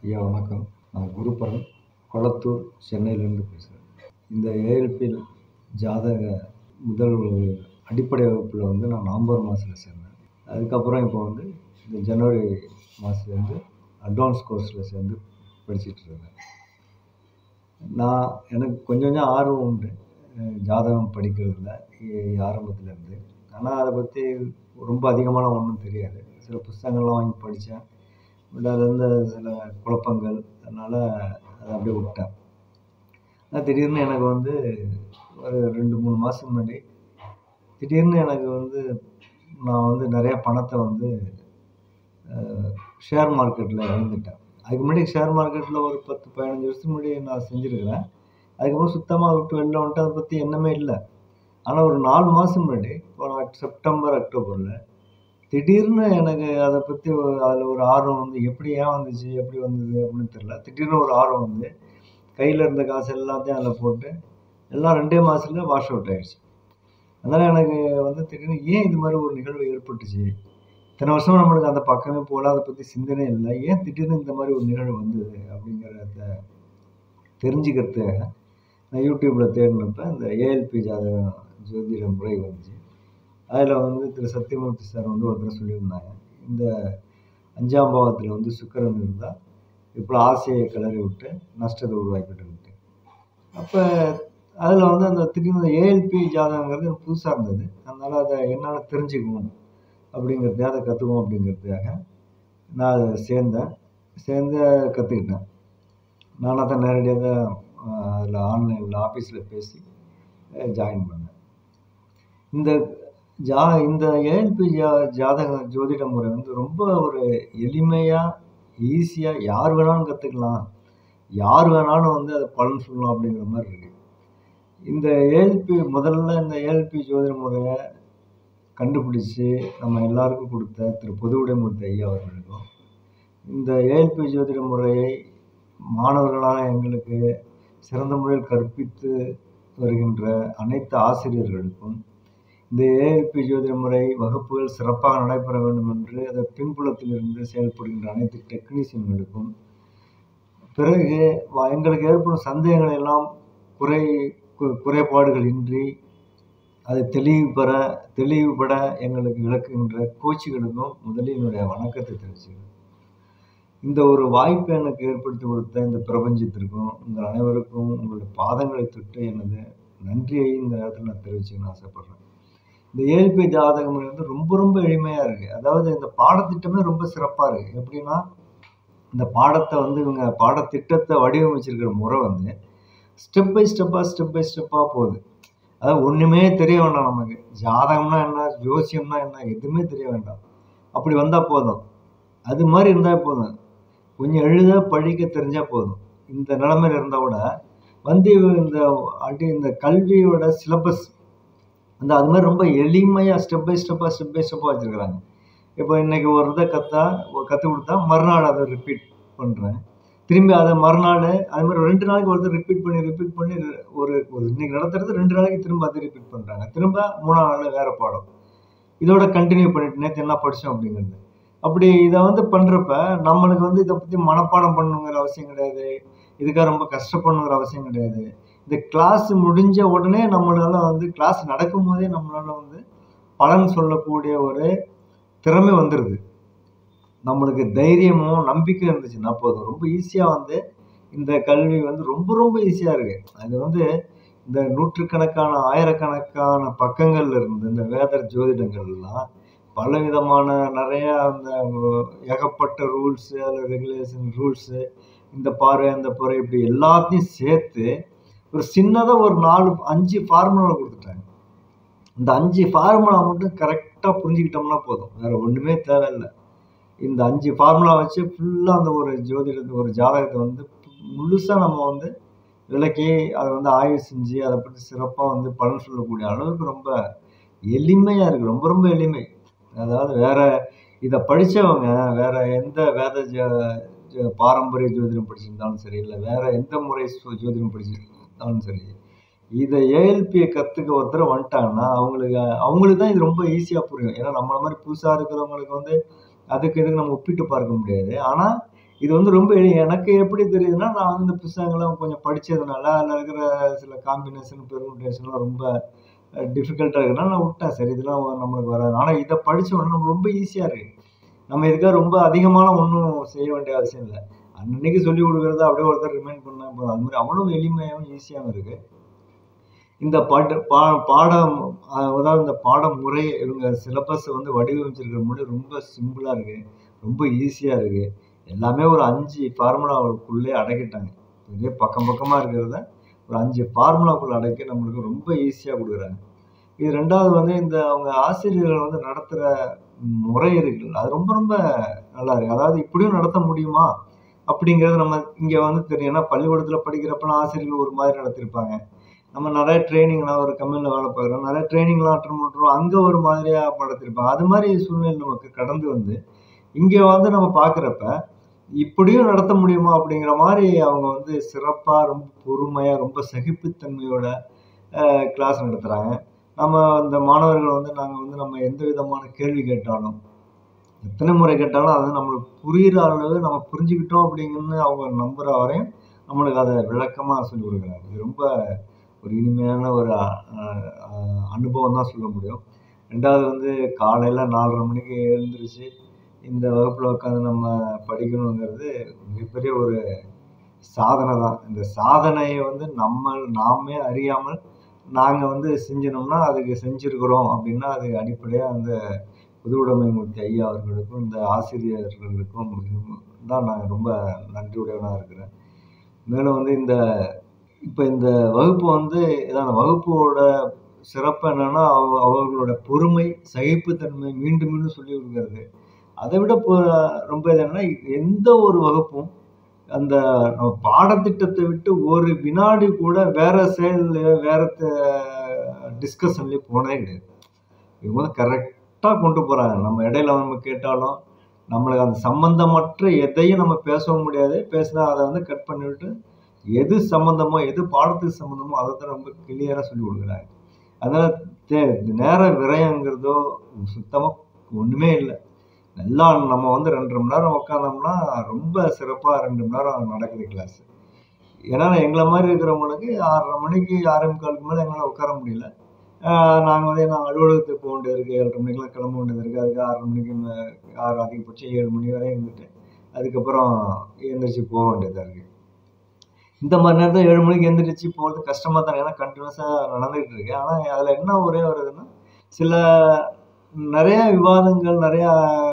ஐயா வணக்கம். நான் குருபரன், கொளத்தூர், சென்னையிலேருந்து பேசுகிறேன். இந்த ஏஎல்பி ஜாதக முதல் அடிப்படை வகுப்பில் வந்து நான் நவம்பர் மாதத்தில் சேர்ந்தேன். அதுக்கப்புறம் இப்போ வந்து இந்த ஜனவரி மாதத்துலேருந்து அட்வான்ஸ் கோர்ஸில் சேர்ந்து படிச்சிட்ருக்கேன். எனக்கு கொஞ்சம் கொஞ்சம் ஆர்வம் உண்டு ஜாதகம் படிக்கிறதுல ஆரம்பத்துலேருந்து. ஆனால் அதை பற்றி ரொம்ப அதிகமான ஒன்றும் தெரியாது. சில புத்தகங்கள்லாம் வாங்கி படித்தேன். பட் அது வந்து சில குழப்பங்கள், அதனால் அதை அப்படியே விட்டேன். ஆனால் திடீர்னு எனக்கு வந்து ஒரு 2-3 மாதத்துக்கு முன்னாடி திடீர்னு எனக்கு வந்து நான் வந்து நிறையா பணத்தை வந்து ஷேர் மார்க்கெட்டில் இழந்துட்டேன். அதுக்கு முன்னாடி ஷேர் மார்க்கெட்டில் ஒரு 10-15 வருஷத்துக்கு முன்னாடி நான் செஞ்சுருக்கிறேன். அதுக்கப்புறம் சுத்தமாக விட்டு வெளில வந்துட்டு அதை பற்றி எண்ணமே இல்லை. ஆனால் ஒரு 4 மாதம் முன்னாடி செப்டம்பர், அக்டோபரில் திடீர்னு எனக்கு அதை பற்றி அதில் ஒரு ஆர்வம் வந்து ஏன் வந்துச்சு, எப்படி வந்தது அப்படின்னு தெரியல. திடீர்னு ஒரு ஆர்வம் வந்து கையில் இருந்த காசு எல்லாத்தையும் அதில் போட்டு எல்லாம் 2 மாதத்துல வாஷ் அவுட் ஆகிடுச்சு. அதனால் எனக்கு வந்து திடீர்னு ஏன் இது மாதிரி ஒரு நிகழ்வு ஏற்பட்டுச்சு, இத்தனை வருஷம் நம்மளுக்கு அந்த பக்கமே போகல, அதை பற்றி சிந்தனை இல்லை, ஏன் திடீர்னு இந்த மாதிரி ஒரு நிகழ்வு வந்தது அப்படிங்கிறத தெரிஞ்சுக்கிறதுக்காக நான் யூடியூப்பில் தேடினப்ப இந்த ஏஎல்பி ஜோதிட முறை வந்துச்சு. அதில் வந்து திரு சத்தியமூர்த்தி சார் வந்து ஒருத்தர் சொல்லியிருந்தாங்க, இந்த 5ஆம் பாவத்தில் வந்து சுக்கிரன் இருந்தால் இப்போ ஆசையை கிளறி விட்டு நஷ்டத்தை உருவாக்கிட்டு. அப்போ அதில் வந்து அந்த திடீர்னு ஏஎல்பி ஜாதகங்கிறது எனக்கு புதுசாக இருந்தது. அதனால் அதை என்னால் தெரிஞ்சுக்கணும் அப்படிங்கிறதுக்காக, அதை கற்றுக்கணும் அப்படிங்கிறதுக்காக நான் அதை சேர்ந்து கற்றுக்கிட்டேன். நானாக தான் நேரடியாக தான் அதில் ஆன்லைனில் ஆஃபீஸில் பேசி ஜாயின் பண்ணேன். இந்த ஏஎல்பி ஜாதக ஜோதிட முறை வந்து ரொம்ப ஒரு எளிமையாக, ஈஸியாக யார் வேணாலும் கற்றுக்கலாம், யார் வேணாலும் வந்து அதை பலன் சொல்லலாம் அப்படிங்கிற மாதிரி இருக்குது. இந்த ஏஎல்பி ஜோதிட முறையை கண்டுபிடிச்சி நம்ம எல்லாருக்கும் கொடுத்த திரு பொதுவுடைமூர்த்தி ஐயா அவர்களுக்கும், இந்த ஏஎல்பி ஜோதிட முறையை மாணவர்களான எங்களுக்கு சிறந்த முறையில் கற்பித்து வருகின்ற அனைத்து ஆசிரியர்களுக்கும், இந்த ஏஎல்பி ஜோதிட முறை வகுப்புகள் சிறப்பாக நடைபெற வேண்டும் என்று அதை பின்புலத்திலிருந்து செயல்படுகின்ற அனைத்து டெக்னீஷியன்களுக்கும், பிறகு எங்களுக்கு ஏற்படும் சந்தேகங்களை எல்லாம் குறைபாடுகள் இன்றி அதை தெளிவுபட எங்களுக்கு விளக்குகின்ற கோச்சுகளுக்கும் முதலில் என்னுடைய வணக்கத்தை தெரிவிச்சுக்கிறேன். இந்த ஒரு வாய்ப்பை எனக்கு ஏற்படுத்தி கொடுத்த இந்த பிரபஞ்சத்திற்கும் உங்கள் அனைவருக்கும் உங்களுடைய பாதங்களை தொட்டு எனது நன்றியை இந்த நேரத்தில் நான் தெரிவிச்சுக்கணும்னு ஆசைப்படுறேன். இந்த ஏஎல்பி ஜாதகம் வந்து ரொம்ப ரொம்ப எளிமையாக இருக்குது. அதாவது இந்த பாடத்திட்டமே ரொம்ப சிறப்பாக இருக்குது. எப்படின்னா, இந்த பாடத்தை வந்து இவங்க பாடத்திட்டத்தை வடிவமைச்சிருக்கிற முறை வந்து ஸ்டெப் பை ஸ்டெப்பாக போகுது. அதாவது ஒன்றுமே தெரிய வேண்டாம், நமக்கு ஜாதகம்னா என்ன, ஜோசியம்னா என்ன, எதுவுமே தெரிய வேண்டாம். அப்படி வந்தால் போதும், அது மாதிரி இருந்தால் போதும், கொஞ்சம் எழுத படிக்க தெரிஞ்சால் போதும். இந்த நிலைமையில் இருந்தால் கூட வந்து இந்த கல்வியோட சிலபஸ் அந்த அது மாதிரி ரொம்ப எளிமையாக ஸ்டெப் பை ஸ்டெப்பாக வச்சுருக்கிறாங்க. இப்போ இன்றைக்கி ஒரு இதை கற்றுக் கொடுத்தா மறுநாள் அதை ரிப்பீட் பண்ணுறேன், திரும்பி அதை மறுநாள் அது மாதிரி 2 நாளைக்கு ஒருத்தர் ரிப்பீட் பண்ணி ஒரு இன்றைக்கி நடத்துறது 2 நாளைக்கு திரும்ப அதை ரிப்பீட் பண்ணுறாங்க. திரும்ப 3ஆம் நாள் வேறு பாடம், இதோட கண்டினியூ பண்ணிட்டு நேற்று என்ன படித்தோம் அப்படிங்கிறது. அப்படி இதை வந்து பண்ணுறப்ப நம்மளுக்கு வந்து இதை பற்றி மனப்பாடம் பண்ணணுங்கிற அவசியம் கிடையாது, இதுக்காக ரொம்ப கஷ்டப்படணுங்கிற அவசியம் கிடையாது. இந்த கிளாஸ் முடிஞ்ச உடனே நம்மளால வந்து கிளாஸ் நடக்கும் போதே நம்மளால வந்து பலன் சொல்லக்கூடிய ஒரு திறமை வந்துடுது. நம்மளுக்கு தைரியமும் நம்பிக்கை இருந்துச்சுன்னா போதும், ரொம்ப ஈஸியாக வந்து இந்த கல்வி வந்து ரொம்ப ரொம்ப ஈஸியாக இருக்குது. அது வந்து இந்த நூற்றுக்கணக்கான ஆயிரக்கணக்கான பக்கங்கள்ல இருந்து இந்த வேதர் ஜோதிடங்கள்லாம் பலவிதமான நிறையா அந்த ஏகப்பட்ட ரூல்ஸு, அதில் ரெகுலேஷன் ரூல்ஸு, இந்த பாரு அந்த பாரு, இப்படி எல்லாத்தையும் சேர்த்து ஒரு சின்னதாக ஒரு 4-5 ஃபார்முலா கொடுத்துட்டாங்க. இந்த 5 ஃபார்முலா மட்டும் கரெக்டாக புரிஞ்சுக்கிட்டோம்னா போதும், வேறு ஒன்றுமே தேவையில்லை. இந்த 5 ஃபார்முலா வச்சு ஃபுல்லாக அந்த ஒரு ஜாதகத்தை வந்து முழுசாக நம்ம வந்து விளக்கி அதை வந்து ஆய்வு செஞ்சு அதை பற்றி சிறப்பாக வந்து பலன் சொல்லக்கூடிய அளவுக்கு ரொம்ப எளிமையாக இருக்குது. ரொம்ப ரொம்ப எளிமை. அதாவது இதை படித்தவங்க வேறு எந்த பாரம்பரிய ஜோதிடம் படிச்சிருந்தாலும் சரி, இல்லை வேறு எந்த முறை ஜோதிடம் படிச்சிருந்தாலும் சரி, இதை ஏஎல்பியை கற்றுக்க ஒருத்தர் வந்துட்டாங்கன்னா அவங்களுக்கு தான் இது ரொம்ப ஈஸியாக புரியும். ஏன்னா நம்மள மாதிரி புதுசாக இருக்கிறவங்களுக்கு வந்து அதுக்கு இதுக்கு நம்ம ஒப்பிட்டு பார்க்க முடியாது. ஆனால் இது வந்து ரொம்ப எனக்கு எப்படி தெரியுதுன்னா, நான் வந்து இந்த புத்தகங்கள்லாம் கொஞ்சம் படிச்சதுனால, அதில இருக்கிற சில காம்பினேஷன், பெர்முடேஷன்லாம் ரொம்ப டிஃபிகல்ட்டா இருக்குதுனால நான் விட்டேன். சரி இதெல்லாம் நம்மளுக்கு வராது. ஆனா இத படிச்ச உடனே நமக்கு ரொம்ப ஈஸியா இருக்கு. நம்ம இதுக்காக ரொம்ப அதிகமான ஒண்ணும் செய்ய வேண்டிய அவசியம் இல்ல. அன்னன்னைக்கு சொல்லிக் குடுக்குறத அப்படியே ஒருத்தர் ரிமைண்ட் பண்ணா போதும். அது மாரி அவ்வளவு எளிமையாவும், ஈஸியாவும் இருக்கு. இந்த பாட்டு பாடம் அதாவது இந்த பாடமுறை இவங்க சிலபஸ் வந்து வடிவமைச்சிருக்கிற முறை ரொம்ப சிம்பிளா இருக்கு. ரொம்ப ஈஸியா இருக்கு. எல்லாமே ஒரு 5 ஃபார்முலாவுக்குள்ளே அடக்கிட்டாங்க. இதே பக்கம் பக்கமா இருக்கிறத ஒரு 5 ஃபார்முலாக்குள்ள அடக்கி நம்மளுக்கு ரொம்ப ஈஸியா குடுக்குறாங்க. இது 2வது வந்து இந்த அவங்க ஆசிரியர்கள் வந்து நடத்துற முறை இருக்குல்ல, அது ரொம்ப ரொம்ப நல்லா இருக்கு. அதாவது இப்படியும் நடத்த முடியுமா? அப்படிங்கிறது நம்ம இங்க வந்து தெரியும். ஏன்னா பள்ளிக்கூடத்துல படிக்கிறப்பலாம் ஆசிரியர்கள் ஒரு மாதிரி நடத்தியிருப்பாங்க. நம்ம நெறைய ட்ரெய்னிங் நான் ஒரு கம்பெனில வேலை பார்க்குறேன். நெறைய ட்ரெய்னிங்லாம் அட்டெண்ட் பண்றோம். அங்க ஒரு மாதிரியா நடத்தியிருப்பாங்க. அது மாரி சூழ்நிலை நமக்கு கடந்து வந்து, இங்க வந்து நம்ம பார்க்குறப்ப, இப்படியும் நடத்த முடியுமா? அப்படிங்கிற மாரி அவங்க வந்து சிறப்பா, ரொம்ப பொறுமையா, ரொம்ப சகிப்புத்தன்மையோட கிளாஸ் நடத்துறாங்க. நம்ம அந்த மாணவர்கள் வந்து நாங்க வந்து நம்ம எந்த விதமான கேள்வி கேட்டாலும், எத்தனை முறை கேட்டாலும் அது வந்து நம்மளுக்கு புரியிற அளவு நம்ம புரிஞ்சுக்கிட்டோம் அப்படிங்கன்னு அவங்க நம்புற வரையும், நம்மளுக்கு அத விளக்கமா சொல்லிக் குடுக்குறாங்க. இது ரொம்ப ஒரு இனிமையான ஒரு அ அ அனுபவம் தான் சொல்ல முடியும். 2வது வந்து காலையில 4:30 மணிக்கு எழுந்திருச்சு, இந்த வகுப்புல உட்காந்து நம்ம படிக்கணுங்கிறது மிகப்பெரிய ஒரு சாதனை தான். இந்த சாதனைய வந்து நாமே அறியாமல் நாங்க வந்து செஞ்சினோம்னா, அதுக்கு செஞ்சிருக்கிறோம் அப்டின்னா, அது அடிப்படையா அந்த பொதுவுடைமைமூர்த்தி ஐயா அவர்களுக்கும், இந்த ஆசிரியர்களுக்கும் மிகவும் தான் நான் ரொம்ப நன்றியுடையவனா இருக்கிறேன். மேலும் வந்து இப்ப இந்த வகுப்பு வந்து இதான் அந்த வகுப்போட சிறப்பு என்னன்னா, அவர்களோட பொறுமை, சகிப்புத்தன்மை மீண்டும் மீண்டும் சொல்லிக் குடுக்கிறது. அத விட ரொம்ப இது என்னன்னா, எந்த ஒரு வகுப்பும் அந்த நம்ம பாடத்திட்டத்த விட்டு ஒரு வினாடி கூட வேற செயல்லயோ, வேற டிஸ்கஷன்லயோ போனதே கிடையாது. இவங்க வந்து கரெக்ட்டா கொண்டு போறாங்க. நம்ம இடையில நம்ம கேட்டாலும், நம்மளுக்கு அந்த சம்பந்தமற்ற எதையும் நம்ம பேசவும் முடியாது. பேசினா அத வந்து கட் பண்ணிவிட்டு, எது சம்மந்தமோ, எது பாடத்துக்கு சம்மந்தமோ அதத்தான் ரொம்ப கிளியரா சொல்லிக் குடுக்குறாங்க. அதனால தே நேர விரயங்கிறதோ சுத்தமா ஒண்ணுமே இல்ல. நல்லா நம்ம வந்து 2 1/2 மணி நேரம் உட்கார்ந்தோம்னா, ரொம்ப சிறப்பா 2 மணி நேரம் நடக்குது கிளாஸ். ஏன்னா, எங்கள மாரி இருக்கிறவங்களுக்கு 6:30 மணிக்கு 6:45க்கு மேல எங்களால உட்கார முடியல. ஆ நாங்க வந்து ஏன்னா அலுவலகத்துக்கு போ வேண்டியது இருக்கு. 7:30 மணிக்கெல்லாம் கிளம்ப வேண்டியது இருக்கு. அதுக்கு 6:30 மணிக்கு 6 அதிகபட்சம் 7 மணி வரை இருந்துட்டு, அதுக்கப்புறம் எந்திரிச்சு போ வேண்டியதா இருக்கு. இந்த மாரி நேரத்துல 7 மணிக்கு எந்திரிச்சு போறது கஷ்டமா தான் இருக்கு. ஏன்னா கன்டினியூஸா நடந்துகிட்டு இருக்கு. ஆனா, அதுல என்ன ஒரே ஒரு இதுன்னா, சில நெறைய விவாதங்கள், நெறையா